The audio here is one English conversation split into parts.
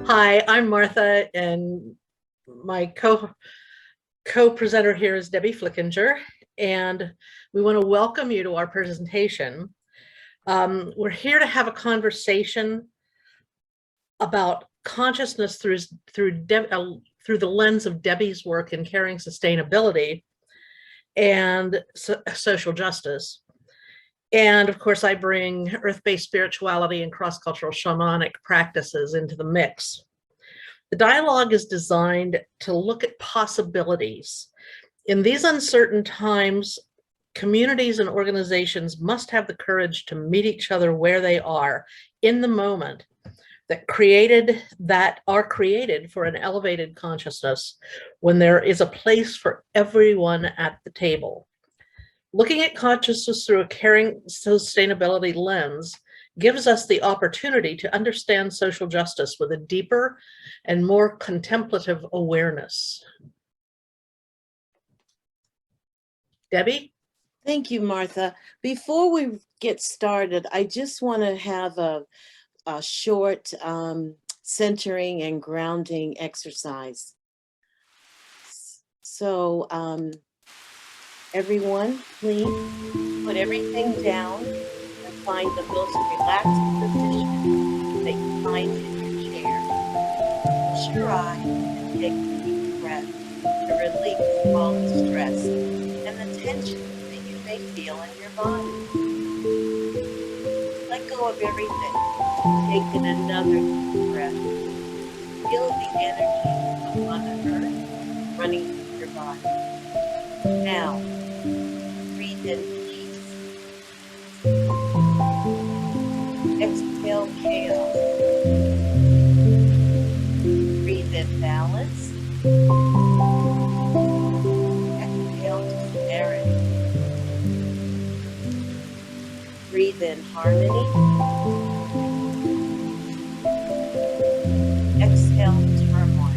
Hi, I'm Martha, and my co-presenter here is Debbie Flickinger, and we want to welcome you to our presentation. We're here to have a conversation about consciousness through the lens of Debbie's work in caring sustainability and social justice. And of course, I bring earth-based spirituality and cross-cultural shamanic practices into the mix. The dialogue is designed to look at possibilities. In these uncertain times, communities and organizations must have the courage to meet each other where they are in the moment that are created for an elevated consciousness when there is a place for everyone at the table. Looking at consciousness through a caring sustainability lens gives us the opportunity to understand social justice with a deeper and more contemplative awareness. Debbie? Thank you, Martha. Before we get started, I just want to have a short centering and grounding exercise. So everyone, please put everything down and find the most relaxed position that you find in your chair. Close your eyes and take a deep breath to release all the stress and the tension that you may feel in your body. Let go of everything. Take in another deep breath. Feel the energy of Mother Earth running through your body. Now, breathe in peace. Exhale chaos. Breathe in balance. Exhale disparity. Breathe in harmony. Exhale turmoil.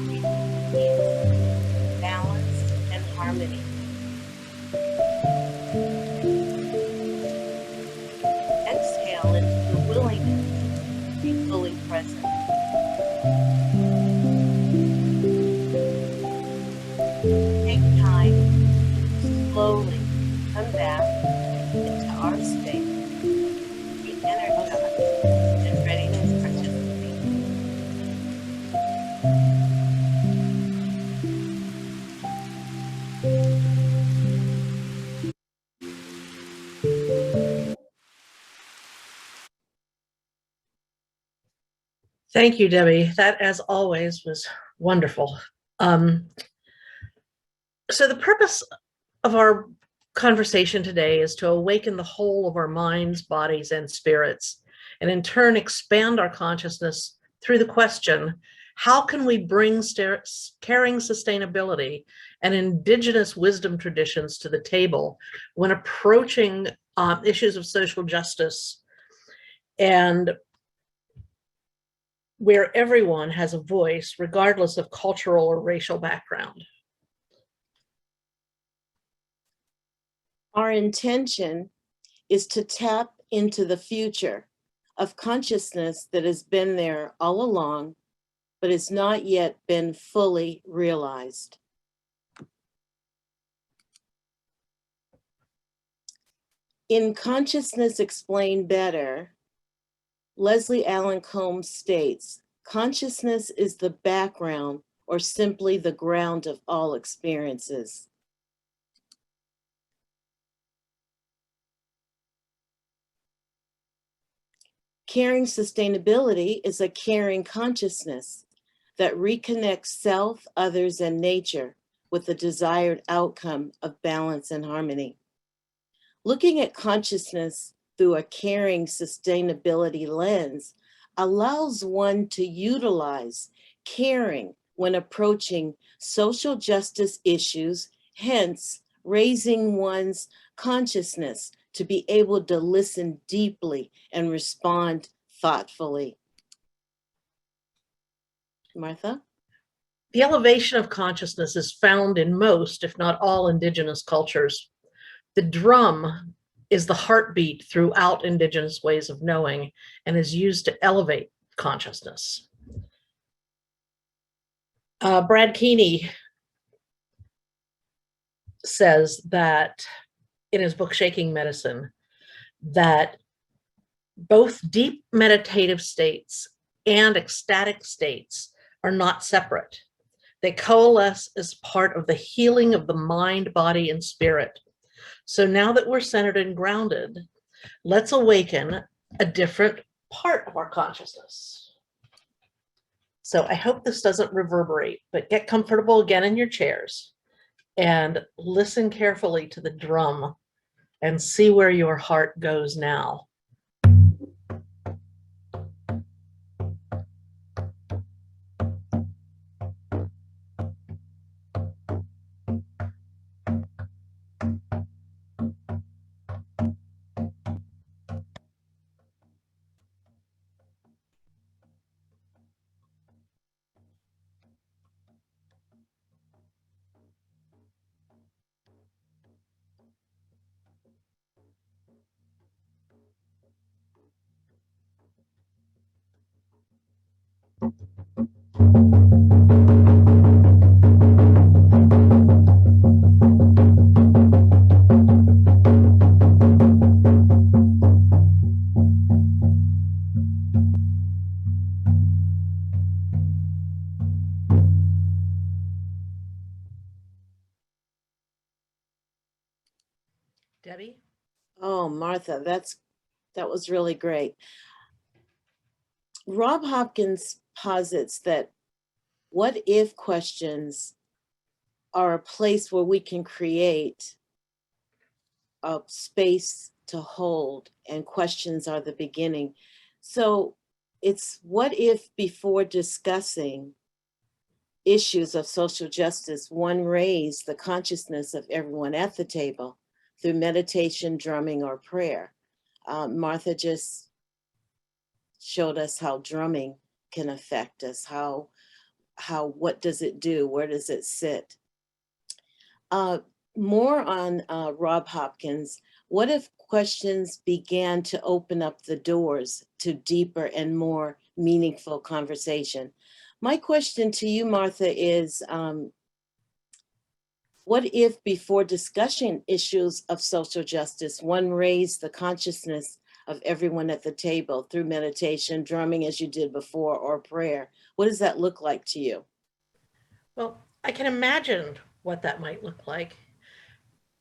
Breathe in peace, balance, and harmony. Exhale into the willingness to be fully present. Take time to slowly come back into our space, re-energized and ready to participate. Thank you, Debbie. That, as always, was wonderful. So the purpose of our conversation today is to awaken the whole of our minds, bodies, and spirits, and in turn expand our consciousness through the question, how can we bring caring sustainability and indigenous wisdom traditions to the table when approaching issues of social justice and where everyone has a voice, regardless of cultural or racial background? Our intention is to tap into the future of consciousness that has been there all along, but has not yet been fully realized. In Consciousness Explained Better, Leslie Allen Combs states, consciousness is the background or simply the ground of all experiences. Caring sustainability is a caring consciousness that reconnects self, others, and nature with the desired outcome of balance and harmony. Looking at consciousness through a caring sustainability lens allows one to utilize caring when approaching social justice issues, hence raising one's consciousness to be able to listen deeply and respond thoughtfully. Martha? The elevation of consciousness is found in most, if not all, indigenous cultures. The drum is the heartbeat throughout indigenous ways of knowing and is used to elevate consciousness. Brad Keeney says that in his book, Shaking Medicine, that both deep meditative states and ecstatic states are not separate. They coalesce as part of the healing of the mind, body, and spirit. So now that we're centered and grounded, let's awaken a different part of our consciousness. So I hope this doesn't reverberate, but get comfortable again in your chairs and listen carefully to the drum and see where your heart goes now. Debbie? Oh, Martha, that was really great. Rob Hopkins posits that what if questions are a place where we can create a space to hold, and questions are the beginning. So it's what if before discussing issues of social justice, one raise the consciousness of everyone at the table through meditation, drumming, or prayer. Martha just showed us how drumming can affect us, what does it do, where does it sit? More on Rob Hopkins, what if questions began to open up the doors to deeper and more meaningful conversation? My question to you, Martha, is what if before discussing issues of social justice, one raised the consciousness of everyone at the table through meditation, drumming as you did before, or prayer? What does that look like to you? Well, I can imagine what that might look like.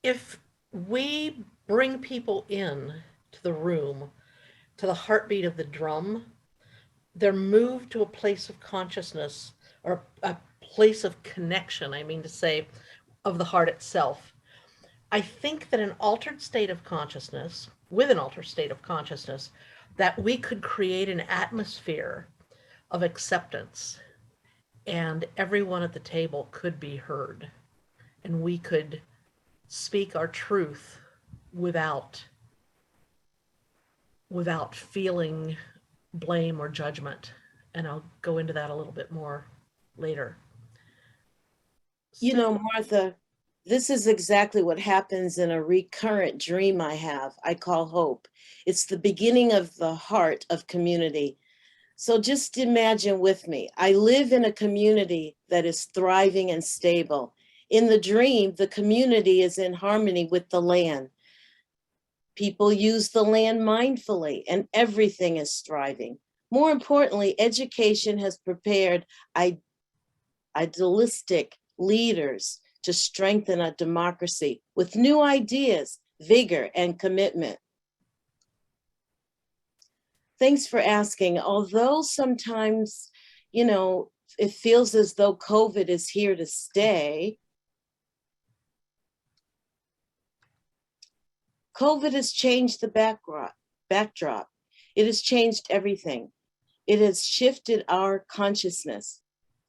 If we bring people in to the room, to the heartbeat of the drum, they're moved to a place of consciousness or a place of connection, I mean to say, of the heart itself. I think that an altered state of consciousness, with an altered state of consciousness, that we could create an atmosphere of acceptance, and everyone at the table could be heard, and we could speak our truth without feeling blame or judgment. And I'll go into that a little bit more later. You know, Martha, this is exactly what happens in a recurrent dream I have, I call hope. It's the beginning of the heart of community. So just imagine with me, I live in a community that is thriving and stable. In the dream, the community is in harmony with the land. People use the land mindfully and everything is thriving. More importantly, education has prepared idealistic leaders to strengthen a democracy with new ideas, vigor, and commitment. Thanks for asking. Although sometimes, it feels as though COVID is here to stay, COVID has changed the backdrop. It has changed everything. It has shifted our consciousness.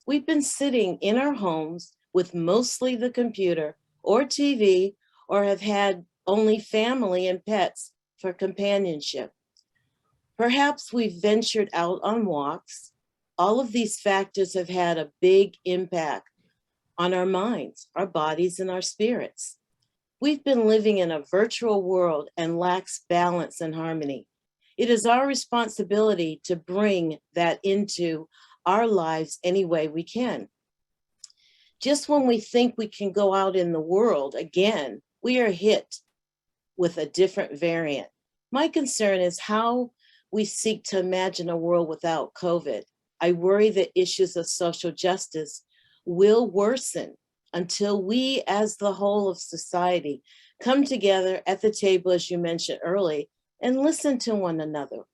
We've been sitting in our homes with mostly the computer or TV, or have had only family and pets for companionship. Perhaps we've ventured out on walks. All of these factors have had a big impact on our minds, our bodies, and our spirits. We've been living in a virtual world and lacks balance and harmony. It is our responsibility to bring that into our lives any way we can. Just when we think we can go out in the world again, we are hit with a different variant. My concern is how we seek to imagine a world without COVID. I worry that issues of social justice will worsen until we, as the whole of society, come together at the table, as you mentioned early, and listen to one another.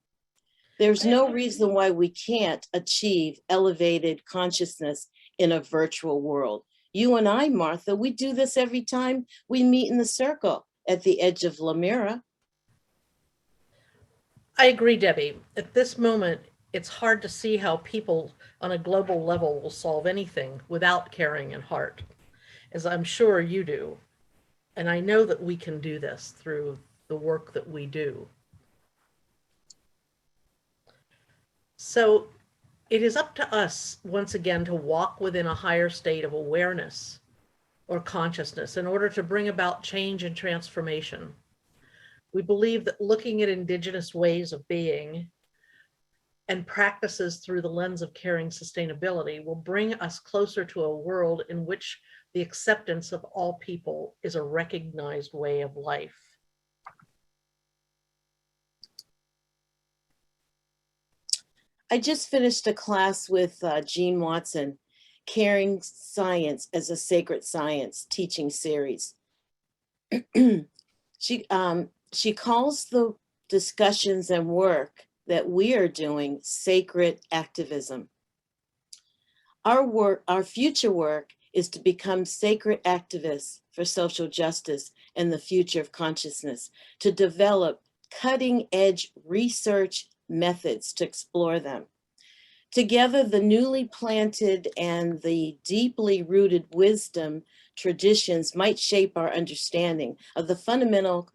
There's no reason why we can't achieve elevated consciousness in a virtual world. You and I, Martha, we do this every time we meet in the circle at the edge of Lamira. I agree, Debbie. At this moment, it's hard to see how people on a global level will solve anything without caring and heart, as I'm sure you do. And I know that we can do this through the work that we do. So it is up to us, once again, to walk within a higher state of awareness or consciousness in order to bring about change and transformation. We believe that looking at indigenous ways of being and practices through the lens of caring sustainability will bring us closer to a world in which the acceptance of all people is a recognized way of life. I just finished a class with Jean Watson, Caring Science as a Sacred Science teaching series. She calls the discussions and work that we are doing sacred activism. Our future work is to become sacred activists for social justice and the future of consciousness, to develop cutting edge research methods to explore them. Together, the newly planted and the deeply rooted wisdom traditions might shape our understanding of the fundamental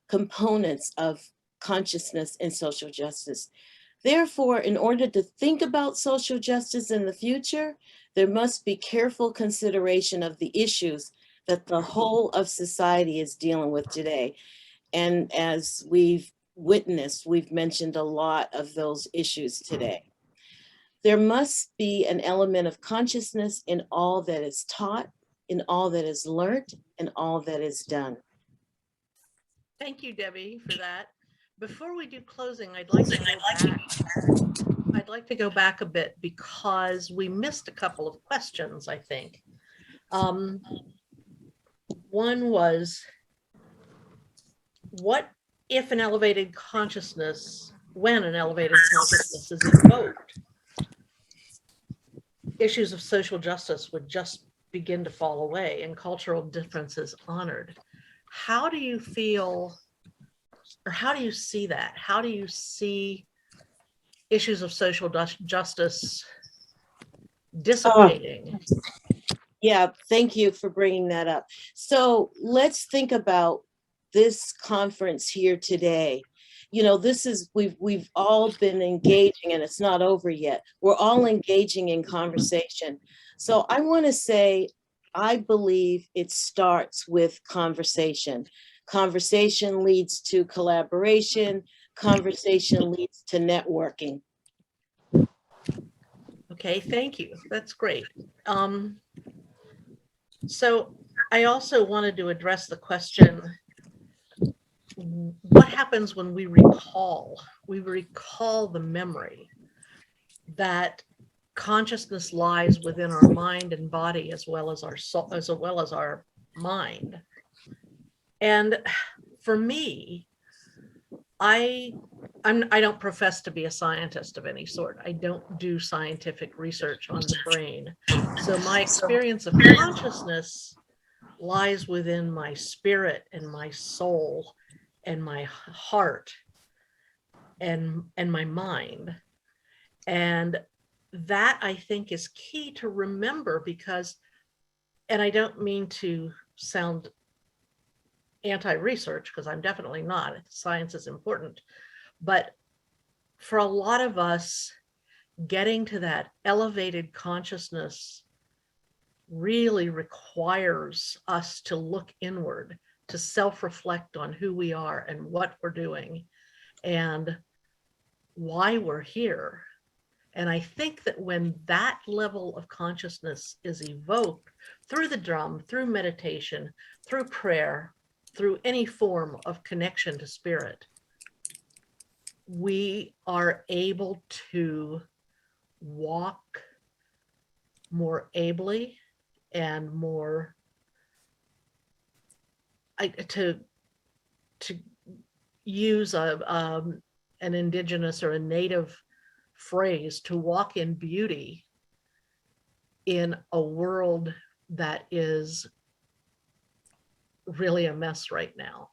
components of consciousness and social justice. Therefore, in order to think about social justice in the future, there must be careful consideration of the issues that the whole of society is dealing with today. And as we've witnessed, we've mentioned a lot of those issues today. There must be an element of consciousness in all that is taught, in all that is learned, and all that is done. Thank you, Debbie, for that. Before we do closing, I'd like to go back a bit because we missed a couple of questions, I think. One was, what if an elevated consciousness, when an elevated consciousness is invoked, issues of social justice would just begin to fall away and cultural differences honored? How do you feel, or how do you see that? How do you see issues of social justice dissipating? Yeah, thank you for bringing that up. So let's think about this conference here today. You know, this is, we've all been engaging, and it's not over yet. We're all engaging in conversation. So I want to say, I believe it starts with conversation. Conversation leads to collaboration. Conversation leads to networking. Okay, thank you. That's great. So I also wanted to address the question, what happens when we recall the memory that consciousness lies within our mind and body as well as our soul, as well as our mind. And for me, I don't profess to be a scientist of any sort. I don't do scientific research on the brain. So my experience of consciousness lies within my spirit and my soul and my heart and my mind. And that, I think, is key to remember, because, and I don't mean to sound anti-research, because I'm definitely not. Science is important. But for a lot of us, getting to that elevated consciousness really requires us to look inward, to self-reflect on who we are and what we're doing and why we're here. And I think that when that level of consciousness is evoked through the drum, through meditation, through prayer, through any form of connection to spirit, we are able to walk more ably and more to use an indigenous or a native phrase, to walk in beauty in a world that is really a mess right now.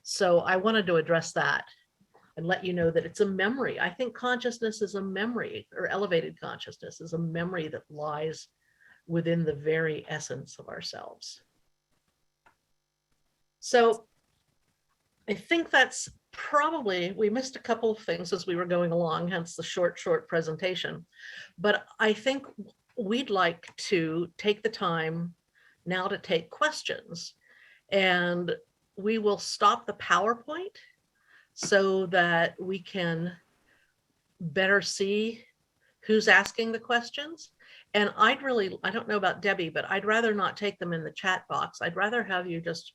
So I wanted to address that and let you know that it's a memory. I think consciousness is a memory, or elevated consciousness is a memory that lies within the very essence of ourselves. So I think that's probably, we missed a couple of things as we were going along, hence the short presentation. But I think we'd like to take the time now to take questions, and we will stop the PowerPoint so that we can better see who's asking the questions. And I don't know about Debbie, but I'd rather not take them in the chat box. I'd rather have you just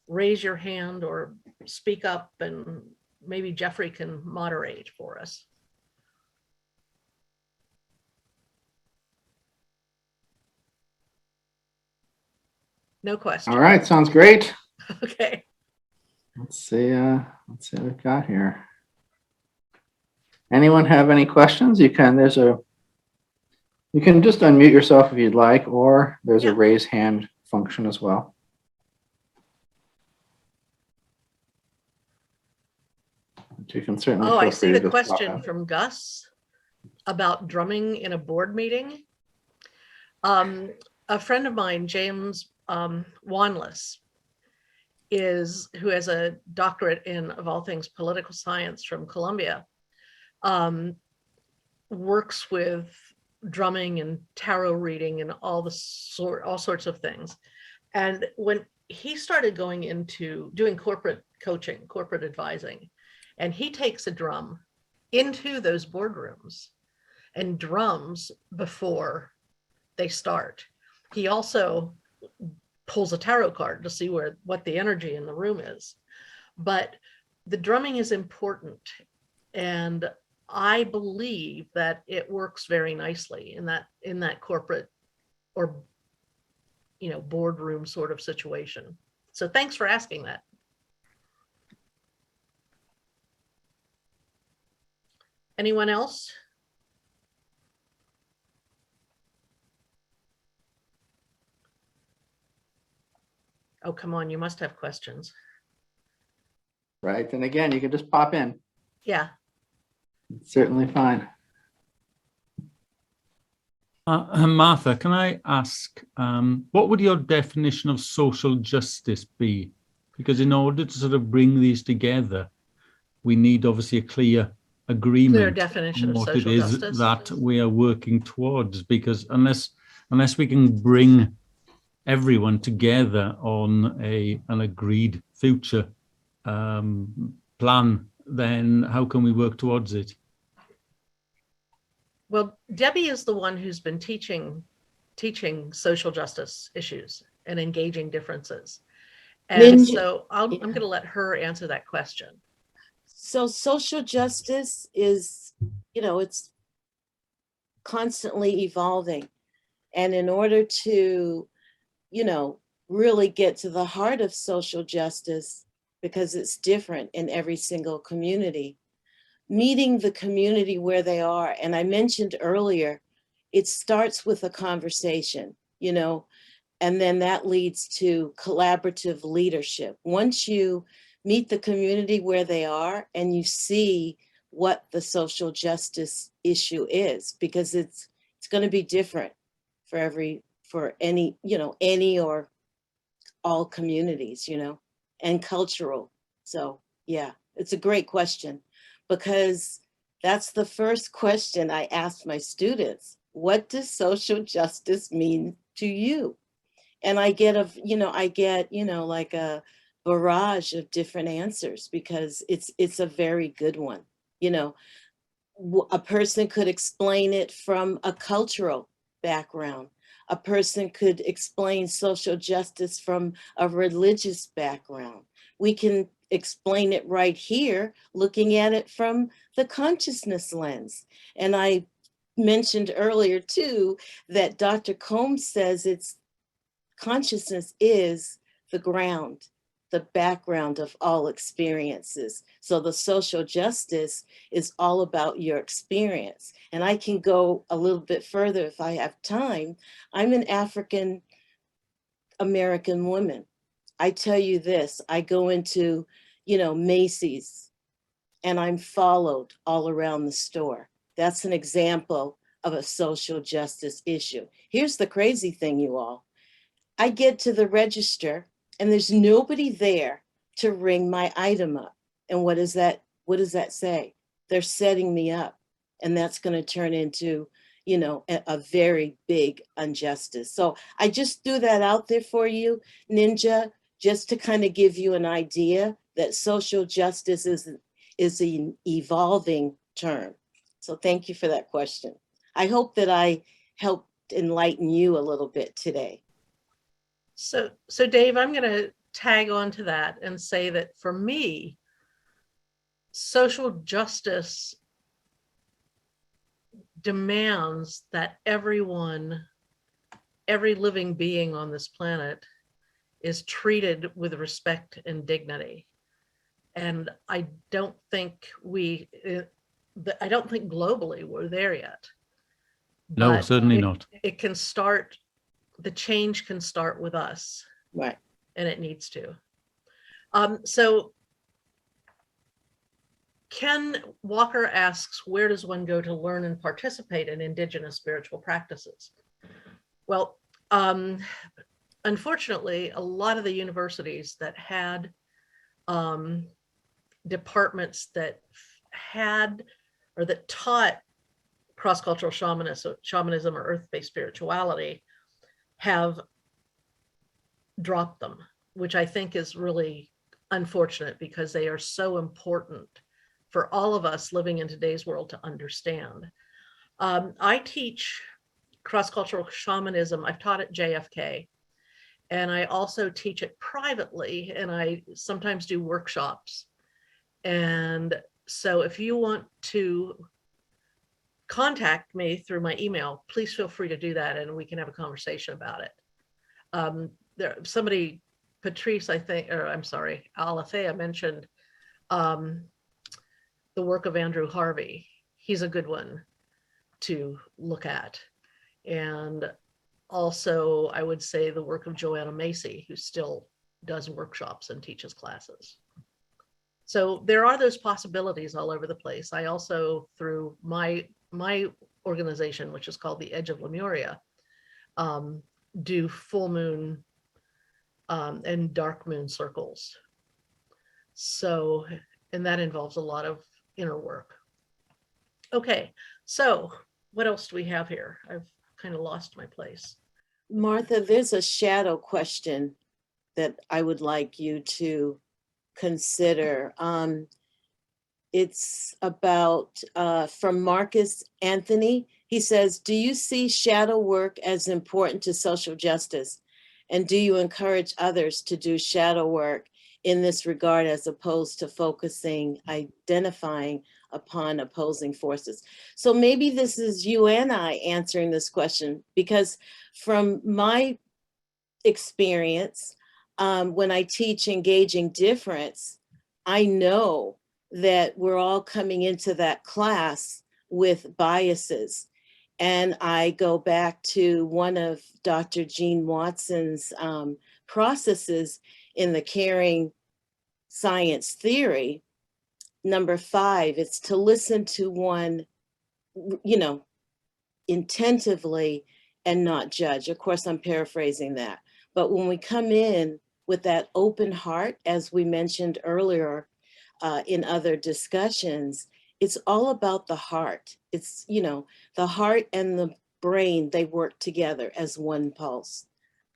raise your hand or speak up, and maybe Jeffrey can moderate for us. No question. All right, sounds great. Okay. Let's see what we've got here. Anyone have any questions? You can just unmute yourself if you'd like, or there's a raise hand function as well. But you can certainly feel I free see to the just pop question in. from Gus about drumming in a board meeting. A friend of mine, James Wanless, who has a doctorate in, of all things, political science from Columbia, works with drumming and tarot reading and all sorts of things. And when he started going into doing corporate coaching, corporate advising, and he takes a drum into those boardrooms and drums before they start. He also pulls a tarot card to see what the energy in the room is. But the drumming is important, and I believe that it works very nicely in that corporate or boardroom sort of situation. So thanks for asking that. Anyone else? Oh, come on, you must have questions. Right, and again, you can just pop in. Yeah. It's certainly fine. Martha, can I ask, what would your definition of social justice be? Because in order to sort of bring these together, we need obviously a clear agreement, Clear definition of what social it is justice that we are working towards. Because unless we can bring everyone together on an agreed future plan, then how can we work towards it? Well, Debbie is the one who's been teaching social justice issues and engaging differences. And so I'm going to let her answer that question. So social justice is, it's constantly evolving. And in order to, really get to the heart of social justice, because it's different in every single community, meeting the community where they are. And I mentioned earlier, it starts with a conversation, and then that leads to collaborative leadership. Once you meet the community where they are and you see what the social justice issue is, because it's going to be different for any or all communities, and cultural. So yeah, it's a great question, because that's the first question I ask my students. What does social justice mean to you? And I get like a barrage of different answers because it's a very good one. You know, a person could explain it from a cultural background. A person could explain social justice from a religious background. We can explain it right here, looking at it from the consciousness lens. And I mentioned earlier too, that Dr. Combs says consciousness is the ground, the background of all experiences. So the social justice is all about your experience. And I can go a little bit further if I have time. I'm an African American woman. I tell you this, I go into, Macy's and I'm followed all around the store. That's an example of a social justice issue. Here's the crazy thing, you all. I get to the register and there's nobody there to ring my item up. And what does that say? They're setting me up. And that's going to turn into, a very big injustice. So I just threw that out there for you, Ninja, just to kind of give you an idea that social justice is an evolving term. So thank you for that question. I hope that I helped enlighten you a little bit today. So Dave, I'm going to tag on to that and say that for me, social justice demands that every living being on this planet is treated with respect and dignity. And I don't think globally we're there yet. No, But certainly not. It can start, the change can start with us. Right. And it needs to. So Ken Walker asks, where does one go to learn and participate in indigenous spiritual practices? Well, unfortunately, a lot of the universities that had departments that had or that taught cross-cultural shamanism or earth-based spirituality have dropped them, which I think is really unfortunate because they are so important for all of us living in today's world to understand. I teach cross-cultural shamanism. I've taught at JFK, and I also teach it privately, and I sometimes do workshops. And so if you want to contact me through my email, please feel free to do that, and we can have a conversation about it. Patrice, I think, or I'm sorry, Alethea mentioned the work of Andrew Harvey. He's a good one to look at. And also, I would say the work of Joanna Macy, who still does workshops and teaches classes. So there are those possibilities all over the place. I also, through my organization, which is called the Edge of Lemuria, do full moon and dark moon circles. So, and that involves a lot of inner work. Okay, so what else do we have here? I've kind of lost my place. Martha, there's a shadow question that I would like you to consider. It's about from Marcus Anthony. He says, do you see shadow work as important to social justice? And do you encourage others to do shadow work in this regard as opposed to identifying upon opposing forces? So maybe this is you and I answering this question, because from my experience, when I teach engaging difference, I know that we're all coming into that class with biases. And I go back to one of Dr. Jean Watson's processes in the caring science theory. Number 5, it's to listen to one, intentively and not judge. Of course, I'm paraphrasing that. But when we come in with that open heart, as we mentioned earlier in other discussions, it's all about the heart. It's, the heart and the brain, they work together as one pulse.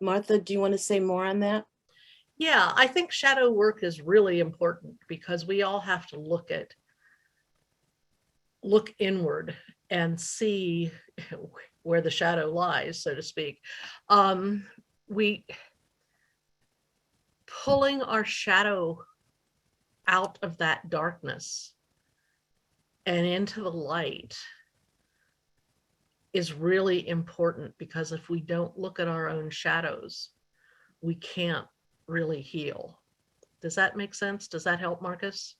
Martha, do you want to say more on that? Yeah, I think shadow work is really important because we all have to look inward and see where the shadow lies, so to speak. We pulling our shadow out of that darkness and into the light is really important, because if we don't look at our own shadows, we can't really heal. Does that make sense? Does that help, Marcus?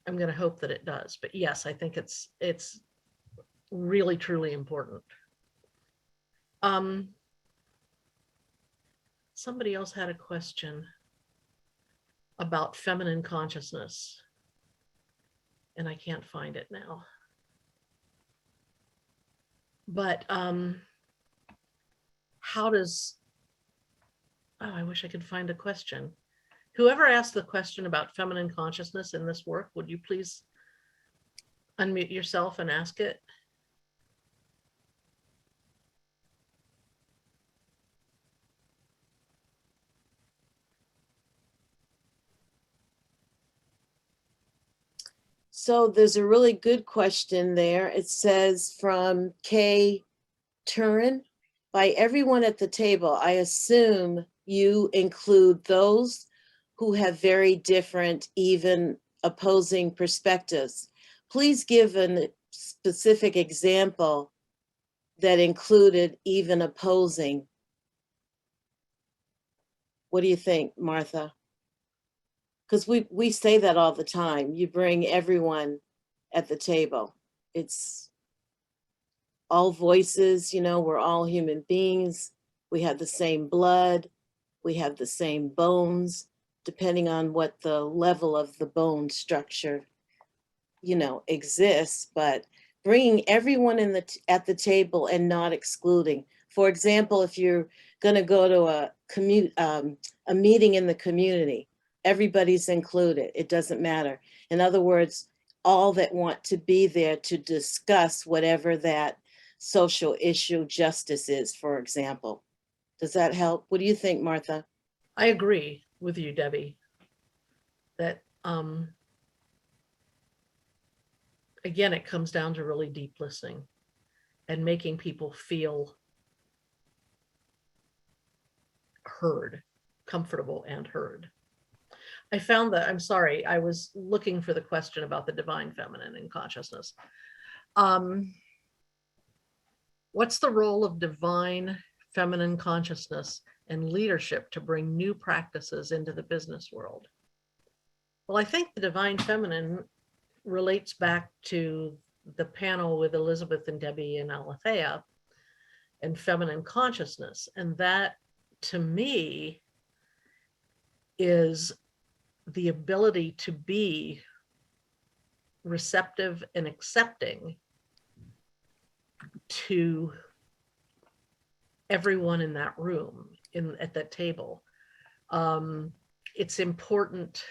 I'm going to hope that it does, but yes, I think it's really truly important. Somebody else had a question about feminine consciousness, and I can't find it now. But how does, oh, I wish I could find a question. Whoever asked the question about feminine consciousness in this work, would you please unmute yourself and ask it? So there's a really good question there. It says from Kay Turin, by everyone at the table, I assume you include those who have very different, even opposing perspectives. Please give a specific example that included even opposing. What do you think, Martha? Because we say that all the time. You bring everyone at the table. It's all voices, you know, we're all human beings. We have the same blood. We have the same bones, depending on what the level of the bone structure, you know, exists. But bringing everyone at the table and not excluding. For example, if you're going to go to a meeting in the community, everybody's included. It doesn't matter. In other words, all that want to be there to discuss whatever that social issue justice is, for example. Does that help? What do you think, Martha? I agree with you, Debbie, that again, it comes down to really deep listening and making people feel heard, comfortable and heard. I found that, I'm sorry, I was looking for the question about the divine feminine in consciousness. What's the role of divine feminine consciousness and leadership to bring new practices into the business world? Well, I think the divine feminine relates back to the panel with Elizabeth and Debbie and Alethea and feminine consciousness. And that, to me, is the ability to be receptive and accepting to everyone in that room, at that table. It's important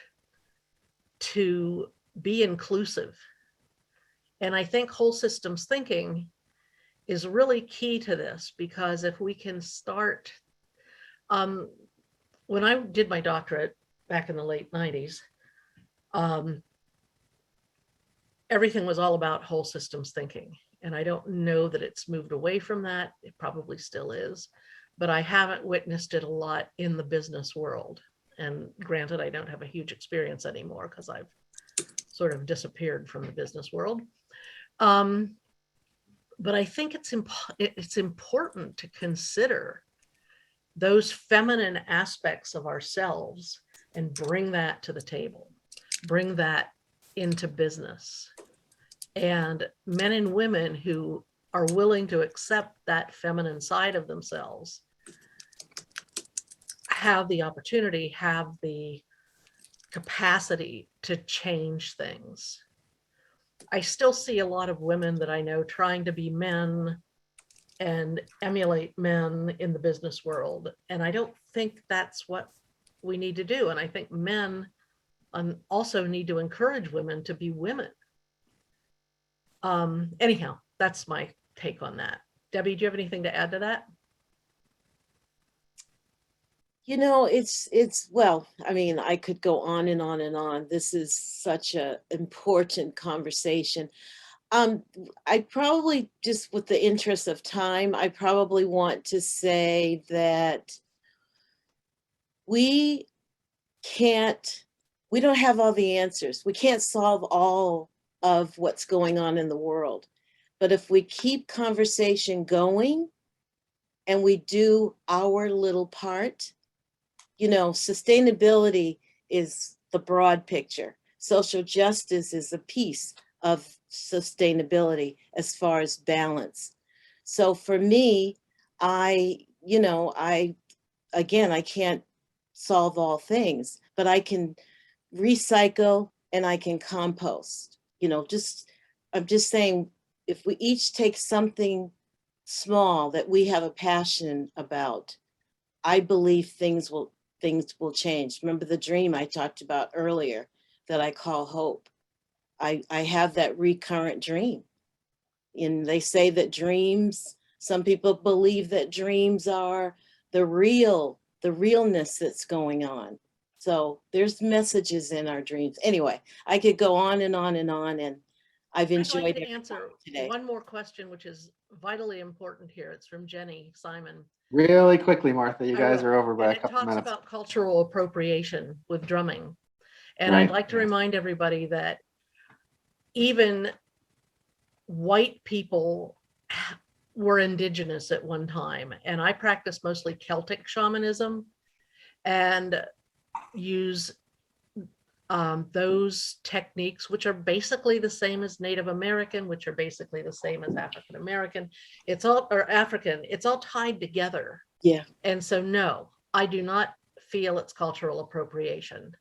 to be inclusive. And I think whole systems thinking is really key to this, because if we can start, when I did my doctorate back in the late 90s, everything was all about whole systems thinking. And I don't know that it's moved away from that. It probably still is, but I haven't witnessed it a lot in the business world. And granted, I don't have a huge experience anymore because I've sort of disappeared from the business world. But I think it's important to consider those feminine aspects of ourselves and bring that to the table, bring that into business. And men and women who are willing to accept that feminine side of themselves have the opportunity, have the capacity to change things. I still see a lot of women that I know trying to be men and emulate men in the business world. And I don't think that's what we need to do. And I think men also need to encourage women to be women. Anyhow, that's my take on that. Debbie, do you have anything to add to that? You know, well, I mean, I could go on and on and on. This is such a important conversation. I probably, just with the interest of time, I probably want to say that we don't have all the answers. We can't solve all of what's going on in the world. But if we keep conversation going and we do our little part, you know, sustainability is the broad picture. Social justice is a piece of sustainability as far as balance. So for me, again, I can't solve all things, but I can recycle and I can compost. You know, I'm just saying, if we each take something small that we have a passion about, I believe things will change. Remember the dream I talked about earlier that I call hope? I have that recurrent dream. And they say that some people believe that dreams are the realness that's going on. So there's messages in our dreams. Anyway, I could go on and on and on, and I've enjoyed I'd like it to answer today. one more question, which is vitally important here. It's from Jenny Simon. Really quickly, Martha, you guys are over by And a it couple talks minutes. about cultural appropriation with drumming. And Right. I'd like to remind everybody that even white people were indigenous at one time. And I practice mostly Celtic shamanism and use those techniques, which are basically the same as Native American, which are basically the same as African American. It's all, or African, it's all tied together. Yeah. And so, no, I do not feel it's cultural appropriation.